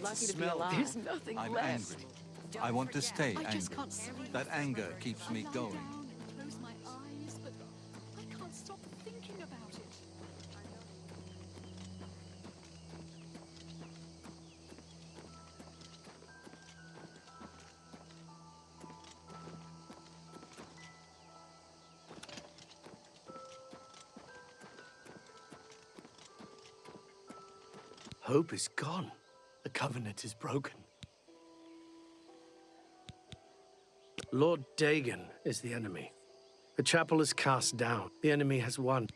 Lucky to be Smell alive. this. There's nothing I'm left. angry. I want to stay I just angry. can't sleep. That anger keeps me going. Close my eyes, but I can't stop thinking about it. Hope is gone. The Covenant is broken. Lord Dagon is the enemy. The chapel is cast down. The enemy has won.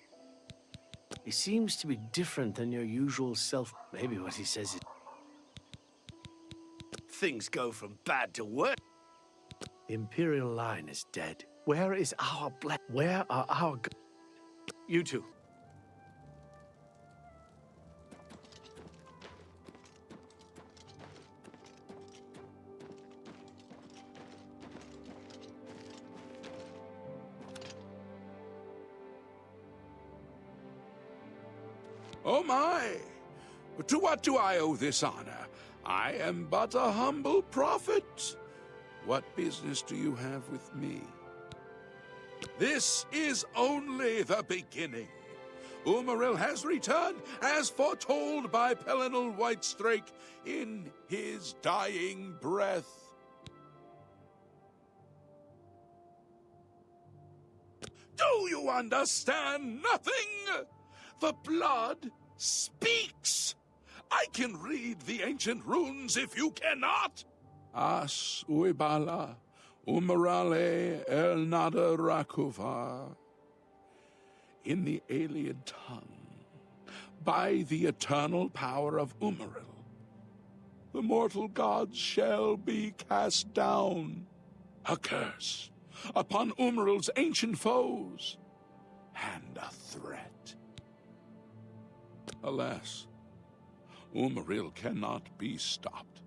He seems to be different than your usual self. Maybe what he says is... Things go from bad to worse. The Imperial line is dead. Where is our Where are our... You two. Oh my! To what do I owe this honor? I am but a humble prophet. What business do you have with me? This is only the beginning. Umaril has returned, as foretold by Pelinal Whitestrake in his dying breath. Do you understand nothing? The blood speaks! I can read the ancient runes if you cannot! As uibala, umarale el nada rakuva. In the alien tongue, by the eternal power of Umaril, the mortal gods shall be cast down. A curse upon Umaril's ancient foes, and a threat. Alas, Umaril cannot be stopped.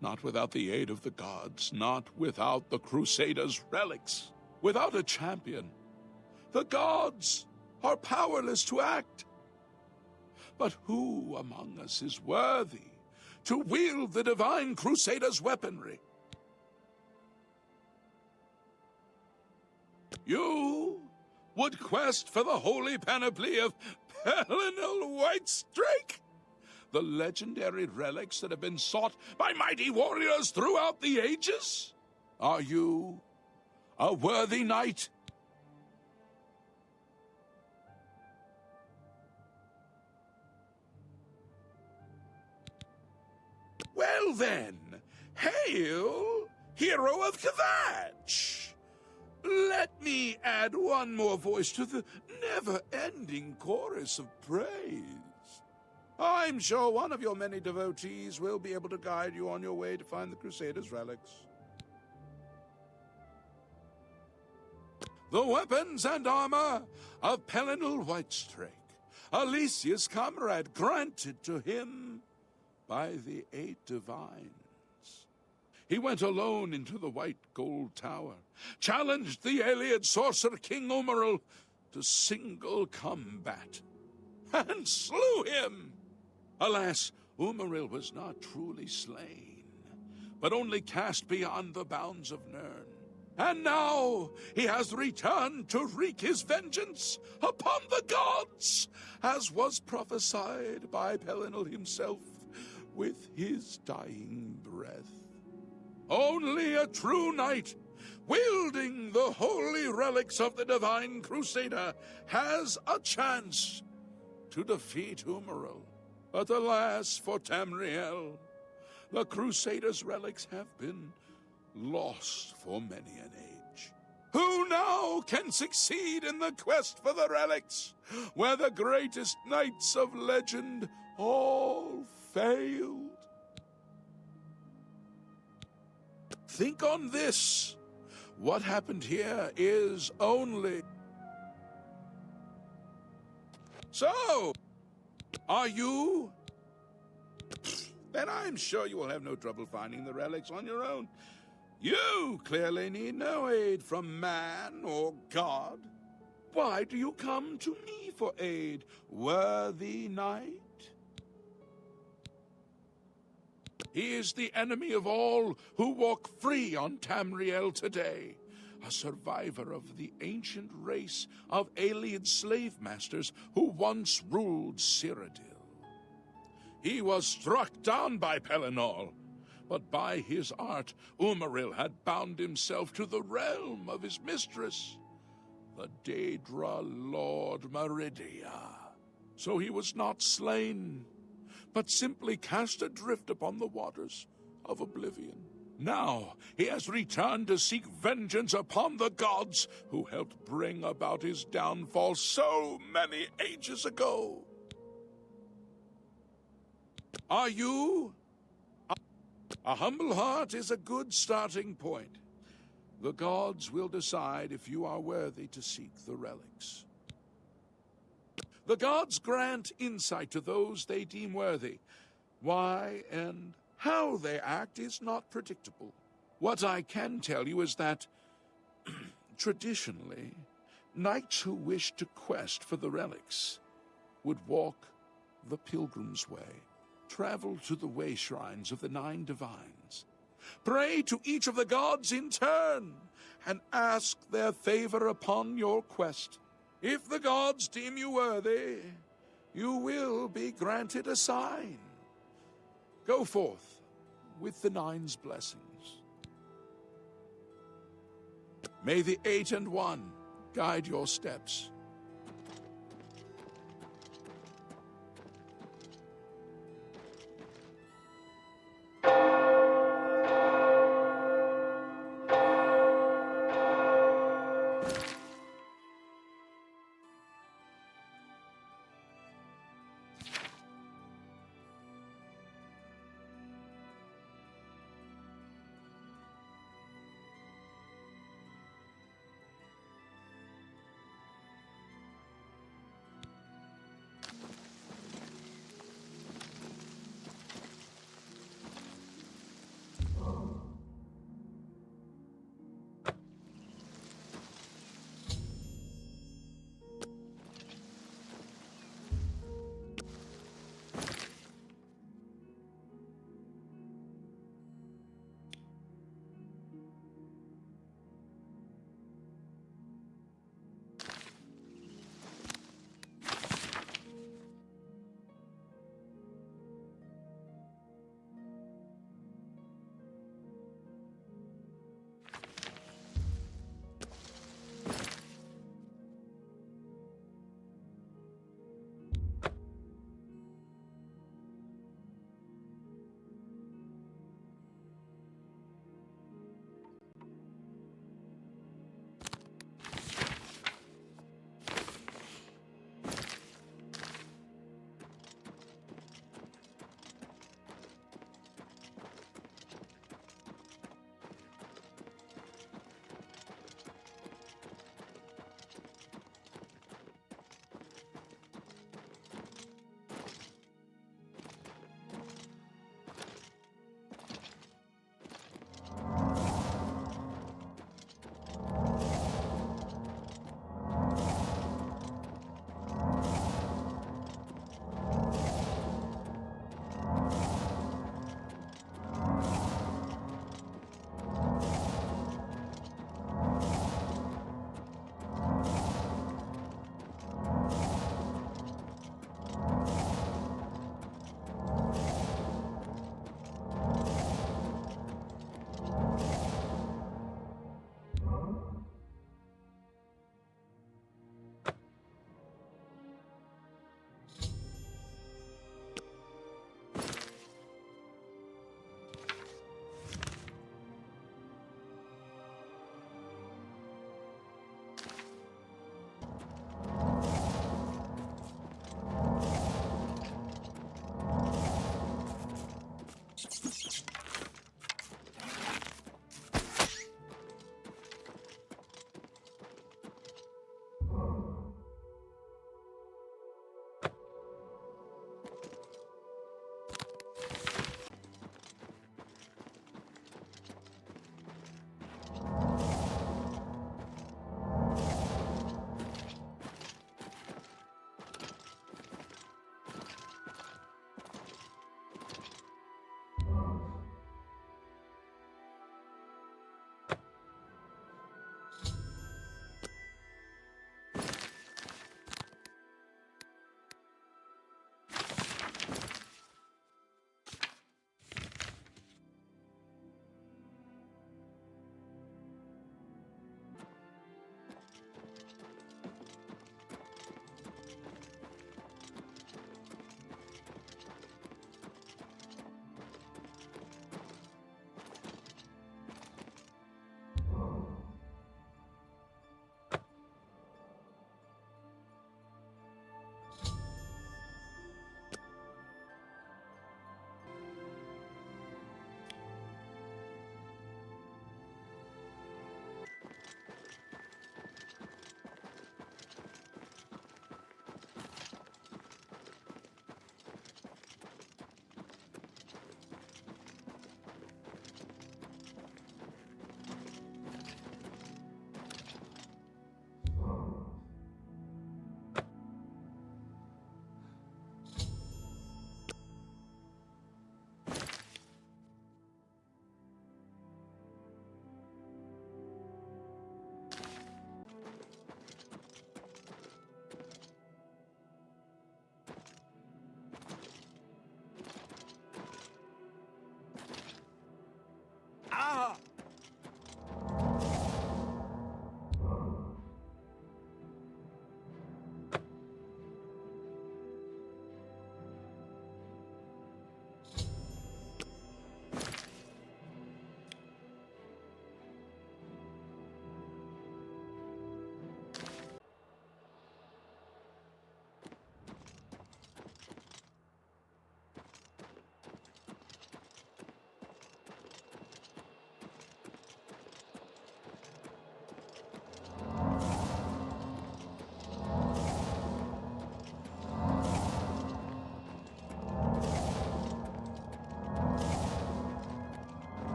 Not without the aid of the gods, not without the Crusaders' relics. Without a champion, the gods are powerless to act. But who among us is worthy to wield the divine Crusaders' weaponry? You would quest for the holy panoply of Pelinal Whitestrake? The legendary relics that have been sought by mighty warriors throughout the ages? Are you a worthy knight? Well then, hail, hero of Kvatch! Let me add one more voice to the never-ending chorus of praise. I'm sure one of your many devotees will be able to guide you on your way to find the Crusaders' relics. The weapons and armor of Pelinal Whitestrake, Alicia's comrade, granted to him by the 8 divines. He went alone into the White Gold Tower, challenged the alien sorcerer King Umaril to single combat, and slew him. Alas, Umaril was not truly slain, but only cast beyond the bounds of Nirn. And now he has returned to wreak his vengeance upon the gods, as was prophesied by Pelinal himself with his dying breath. Only a true knight, wielding the holy relics of the divine Crusader, has a chance to defeat Umaril. But alas for Tamriel, the Crusaders' relics have been lost for many an age. Who now can succeed in the quest for the relics, where the greatest knights of legend all failed? Think on this. What happened here is only... So, are you? Then I'm sure you will have no trouble finding the relics on your own. You clearly need no aid from man or God. Why do you come to me for aid, worthy knight? He is the enemy of all who walk free on Tamriel today, a survivor of the ancient race of alien slave masters who once ruled Cyrodiil. He was struck down by Pelennor, but by his art, Umaril had bound himself to the realm of his mistress, the Daedra Lord Meridia. So he was not slain, but simply cast adrift upon the waters of Oblivion. Now he has returned to seek vengeance upon the gods who helped bring about his downfall so many ages ago. Are you? A humble heart is a good starting point. The gods will decide if you are worthy to seek the relics. The gods grant insight to those they deem worthy. Why and how they act is not predictable. What I can tell you is that, traditionally, knights who wish to quest for the relics would walk the pilgrim's way, travel to the way shrines of the 9 divines, pray to each of the gods in turn, and ask their favor upon your quest. If the gods deem you worthy, you will be granted a sign. Go forth with the 9's blessings. May the 8 and 1 guide your steps.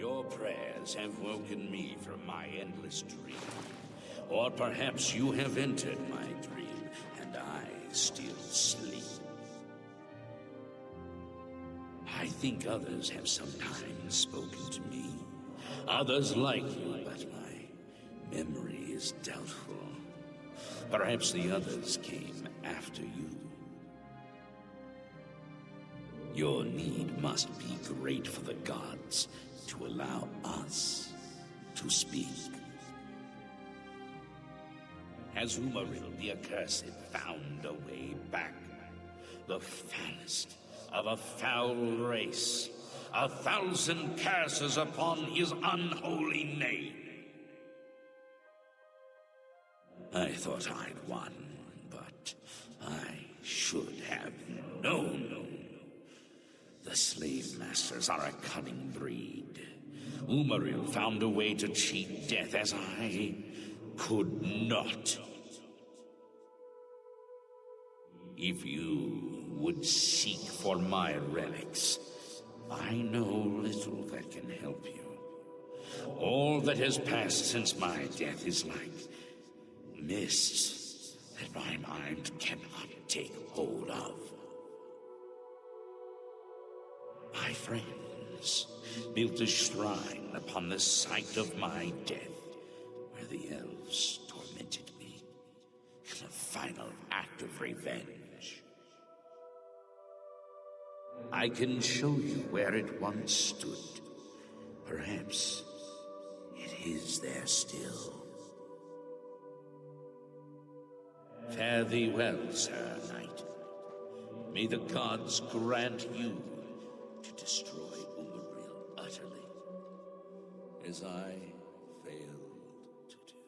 Your prayers have woken me from my endless dream. Or perhaps you have entered my dream, and I still sleep. I think others have sometimes spoken to me. Others like you, but my memory is doubtful. Perhaps the others came after you. Your need must be great for the gods to allow us to speak. Has Umaril the Accursed found a way back? The foulest of a foul race. 1,000 curses upon his unholy name. I thought I'd won, but I should have known. The slave masters are a cunning breed. Umaril found a way to cheat death as I could not. If you would seek for my relics, I know little that can help you. All that has passed since my death is like mist that my mind cannot take hold of. My friends built a shrine upon the site of my death, where the elves tormented me in a final act of revenge. I can show you where it once stood. Perhaps it is there still. Fare thee well, Sir Knight. May the gods grant you to destroy Umaril utterly, as I failed to do.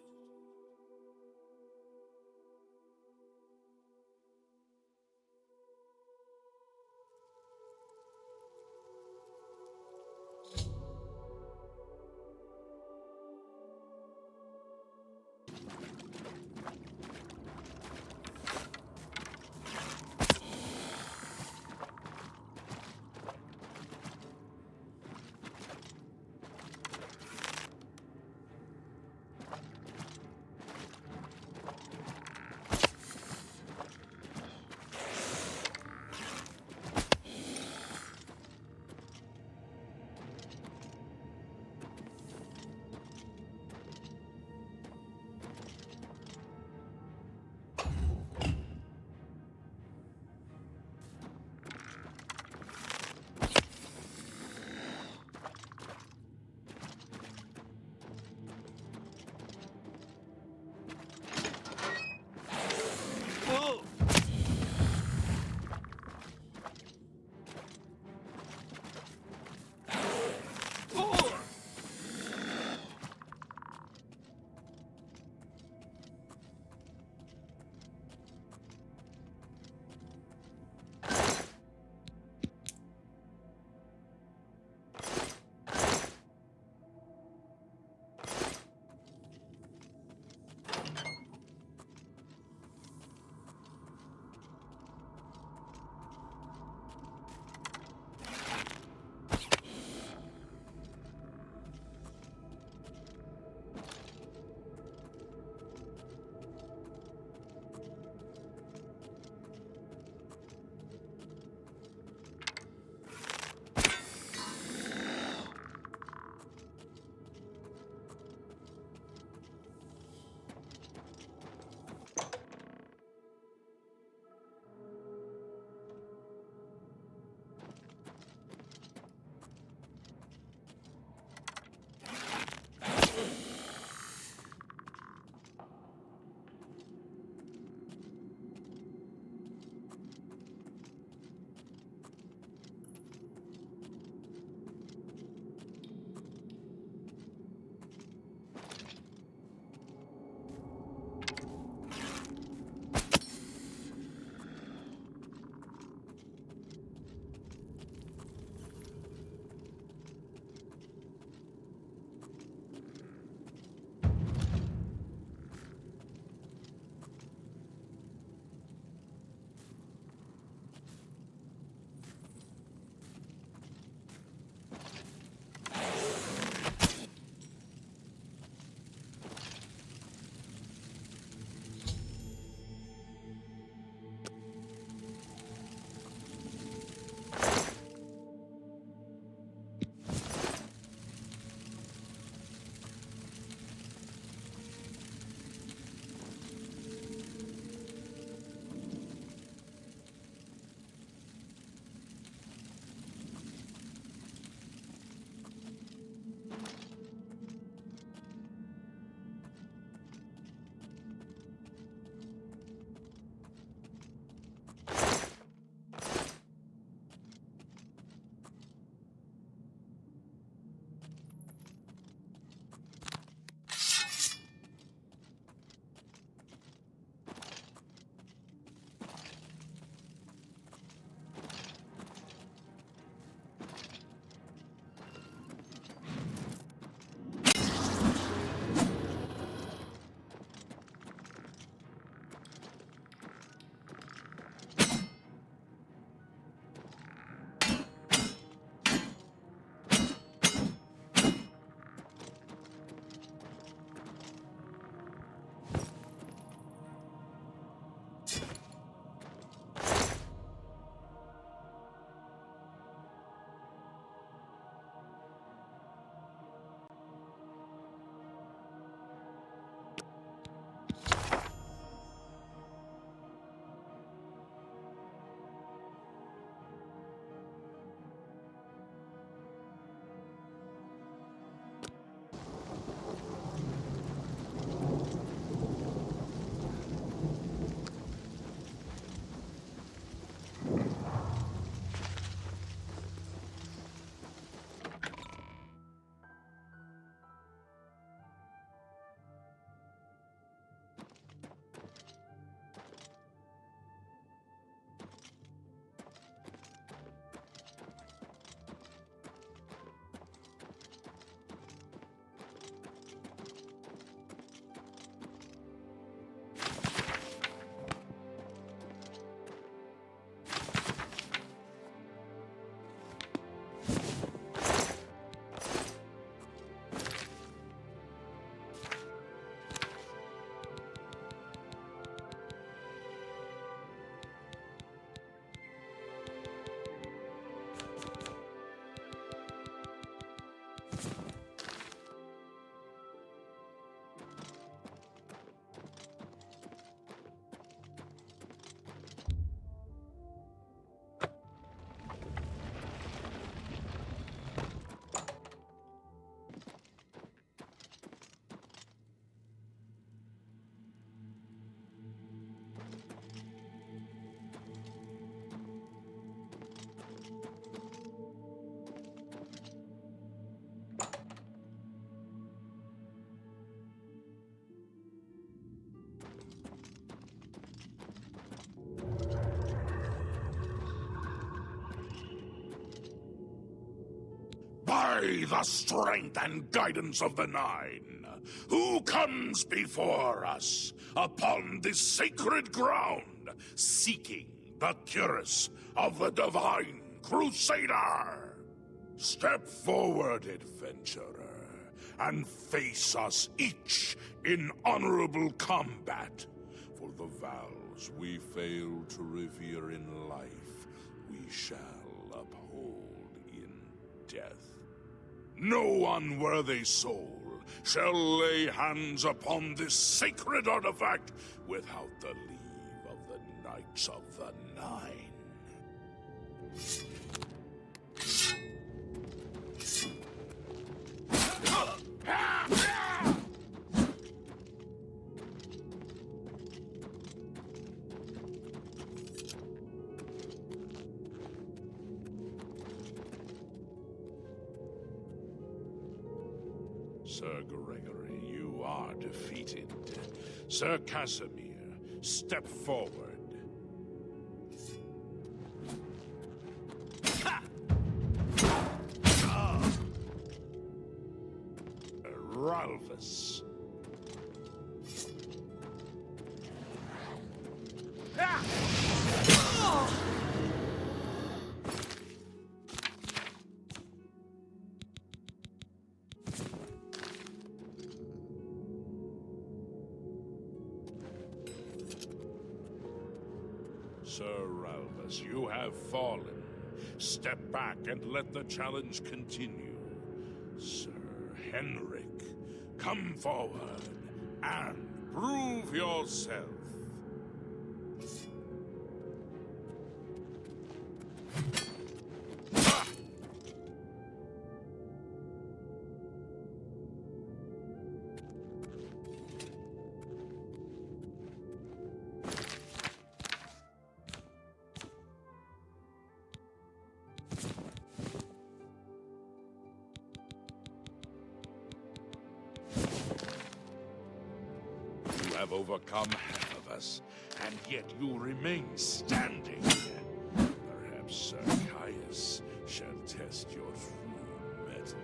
By the strength and guidance of the Nine, who comes before us upon this sacred ground, seeking the cuirass of the divine Crusader? Step forward, adventurer, and face us each in honorable combat. For the vows we fail to revere in life, we shall uphold in death. No unworthy soul shall lay hands upon this sacred artifact without the leave of the Knights of the Nine. Sir Gregory, you are defeated. Sir Casimir, step forward. Ralphus. Sir Ralphus, you have fallen. Step back and let the challenge continue. Sir Henrik, come forward and prove yourself. You have overcome half of us, and yet you remain standing. Perhaps Sir Caius shall test your true mettle.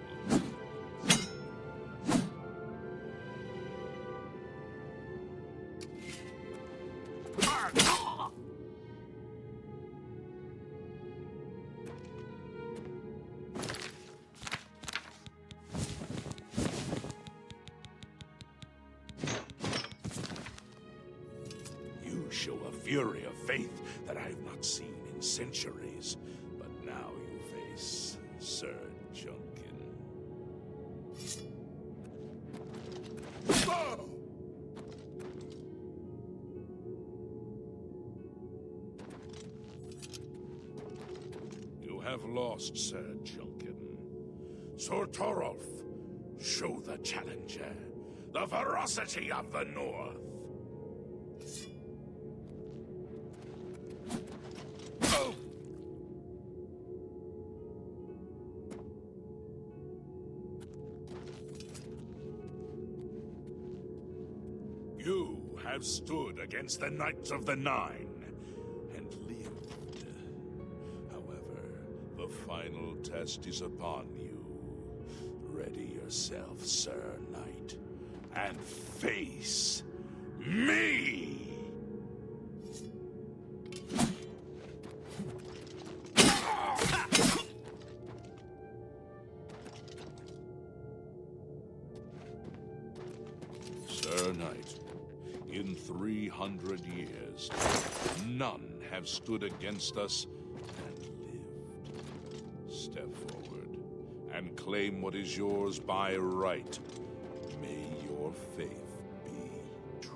Show a fury of faith that I have not seen in centuries. But now you face Sir Junkin. Oh! You have lost, Sir Junkin. Sir Torolf, show the challenger the ferocity of the North. You have stood against the Knights of the Nine and lived. However, the final test is upon you. Ready yourself, Sir Knight, and face me! Sir Knight, in 300 years, none have stood against us and lived. Step forward and claim what is yours by right. May your faith be true.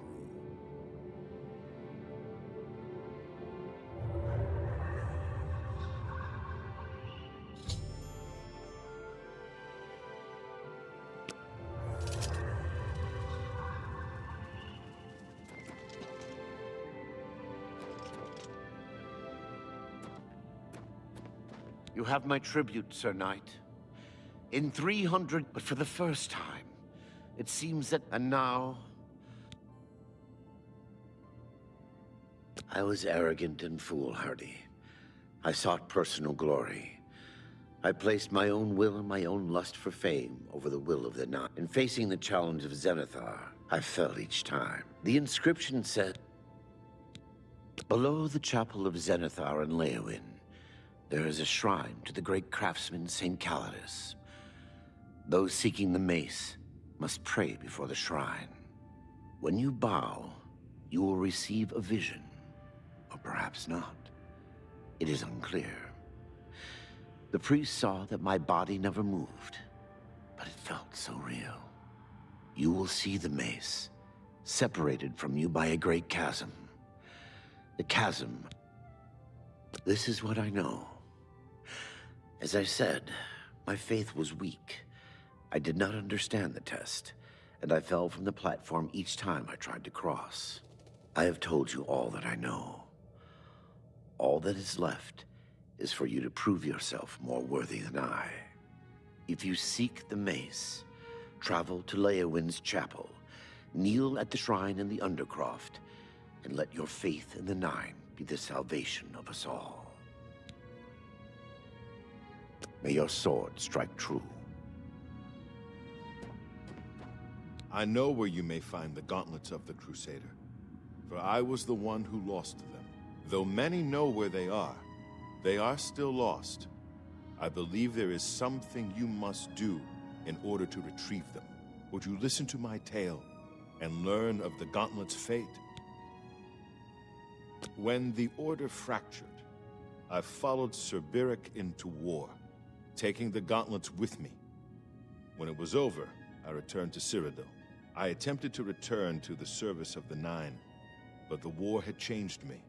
You have my tribute, Sir Knight. In 300, but for the first time, it seems that... And now... I was arrogant and foolhardy. I sought personal glory. I placed my own will and my own lust for fame over the will of the Nine. In facing the challenge of Zenithar, I fell each time. The inscription said, "Below the chapel of Zenithar and Leowyn, there is a shrine to the great craftsman St. Calidus. Those seeking the mace must pray before the shrine. When you bow, you will receive a vision, or perhaps not. It is unclear. The priest saw that my body never moved, but it felt so real. You will see the mace, separated from you by a great chasm. The chasm. This is what I know. As I said, my faith was weak. I did not understand the test, and I fell from the platform each time I tried to cross. I have told you all that I know. All that is left is for you to prove yourself more worthy than I. If you seek the mace, travel to Leowyn's chapel, kneel at the shrine in the Undercroft, and let your faith in the Nine be the salvation of us all. May your sword strike true." I know where you may find the gauntlets of the Crusader, for I was the one who lost them. Though many know where they are still lost. I believe there is something you must do in order to retrieve them. Would you listen to my tale and learn of the gauntlet's fate? When the Order fractured, I followed Sir Beric into war, taking the gauntlets with me. When it was over, I returned to Cyrodiil. I attempted to return to the service of the Nine, but the war had changed me.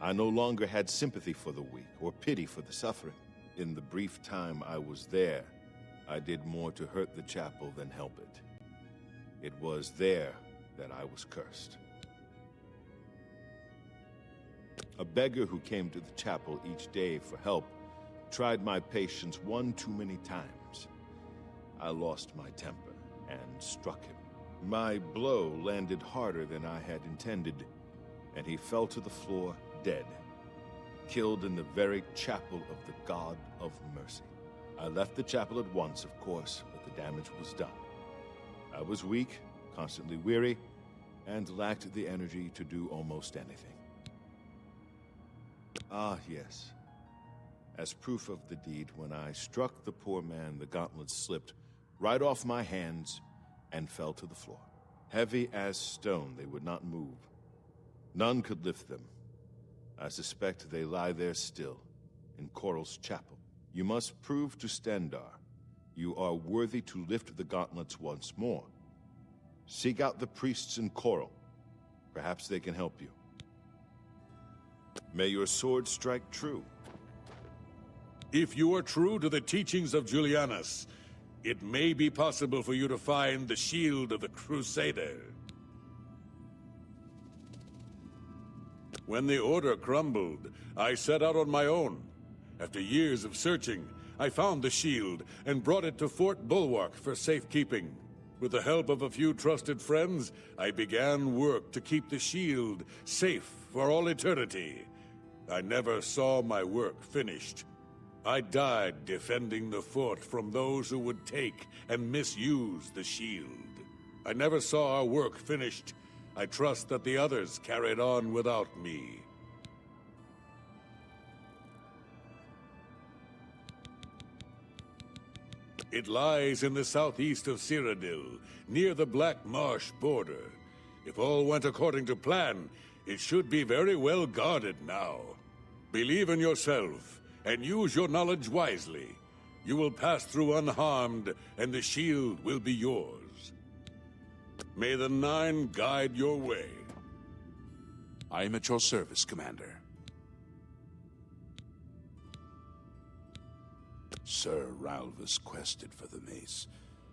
I no longer had sympathy for the weak or pity for the suffering. In the brief time I was there, I did more to hurt the chapel than help it. It was there that I was cursed. A beggar who came to the chapel each day for help tried my patience one too many times. I lost my temper and struck him. My blow landed harder than I had intended, and he fell to the floor dead, killed in the very chapel of the God of Mercy. I left the chapel at once, of course, but the damage was done. I was weak, constantly weary, and lacked the energy to do almost anything. Ah, yes. As proof of the deed, when I struck the poor man, the gauntlets slipped right off my hands and fell to the floor. Heavy as stone, they would not move. None could lift them. I suspect they lie there still, in Coral's chapel. You must prove to Stendarr you are worthy to lift the gauntlets once more. Seek out the priests in Coral. Perhaps they can help you. May your sword strike true. If you are true to the teachings of Julianus, it may be possible for you to find the shield of the Crusader. When the Order crumbled, I set out on my own. After years of searching, I found the shield and brought it to Fort Bulwark for safekeeping. With the help of a few trusted friends, I began work to keep the shield safe for all eternity. I never saw my work finished. I died defending the fort from those who would take and misuse the shield. I never saw our work finished. I trust that the others carried on without me. It lies in the southeast of Cyrodiil, near the Black Marsh border. If all went according to plan, it should be very well guarded now. Believe in yourself, and use your knowledge wisely. You will pass through unharmed, and the shield will be yours. May the Nine guide your way. I am at your service, Commander. Sir Ralvus quested for the mace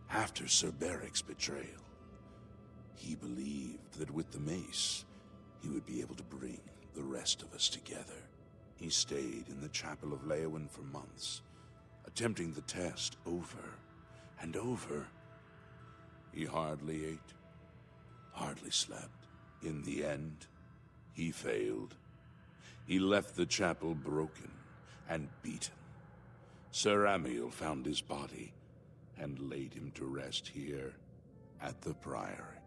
after Sir Beric's betrayal. He believed that with the mace, he would be able to bring the rest of us together. He stayed in the chapel of Leowyn for months, attempting the test over and over. He hardly ate, hardly slept. In the end, he failed. He left the chapel broken and beaten. Sir Amiel found his body and laid him to rest here at the Priory.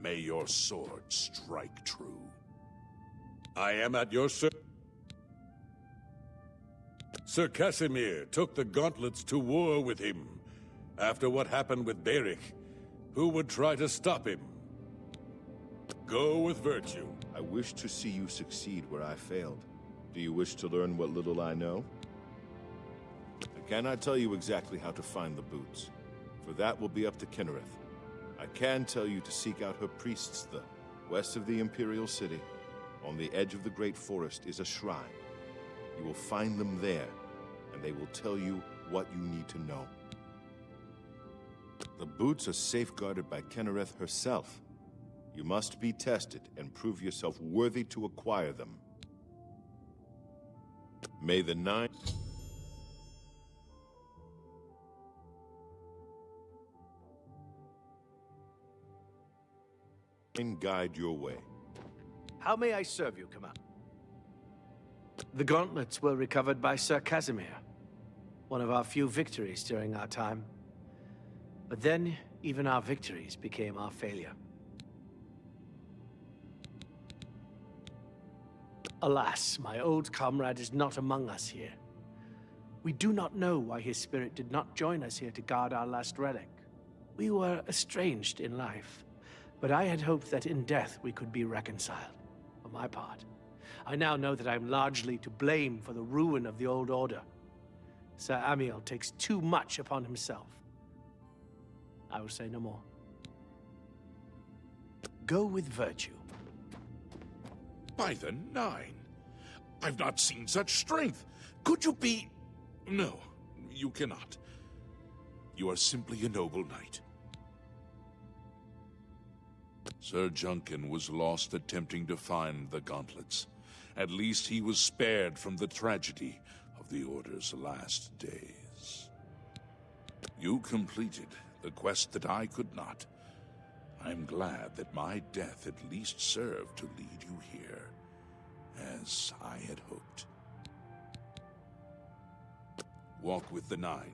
May your sword strike true. I am at your service. Sir Casimir took the gauntlets to war with him. After what happened with Beric, who would try to stop him? Go with virtue. I wish to see you succeed where I failed. Do you wish to learn what little I know? I cannot tell you exactly how to find the boots, for that will be up to Kinnereth. I can tell you to seek out her priests, though. West of the Imperial City, on the edge of the Great Forest, is a shrine. You will find them there, and they will tell you what you need to know. The boots are safeguarded by Kinnereth herself. You must be tested and prove yourself worthy to acquire them. May the Nine... guide your way. How may I serve you, Commander? The gauntlets were recovered by Sir Casimir, one of our few victories during our time. But then, even our victories became our failure. Alas, my old comrade is not among us here. We do not know why his spirit did not join us here to guard our last relic. We were estranged in life, but I had hoped that in death we could be reconciled. For my part, I now know that I am largely to blame for the ruin of the old order. Sir Amiel takes too much upon himself. I will say no more. Go with virtue. By the Nine, I've not seen such strength. Could you be... No, you cannot. You are simply a noble knight. Sir Junkin was lost attempting to find the gauntlets. At least he was spared from the tragedy of the Order's last days. You completed the quest that I could not. I'm glad that my death at least served to lead you here, as I had hoped. Walk with the Nine.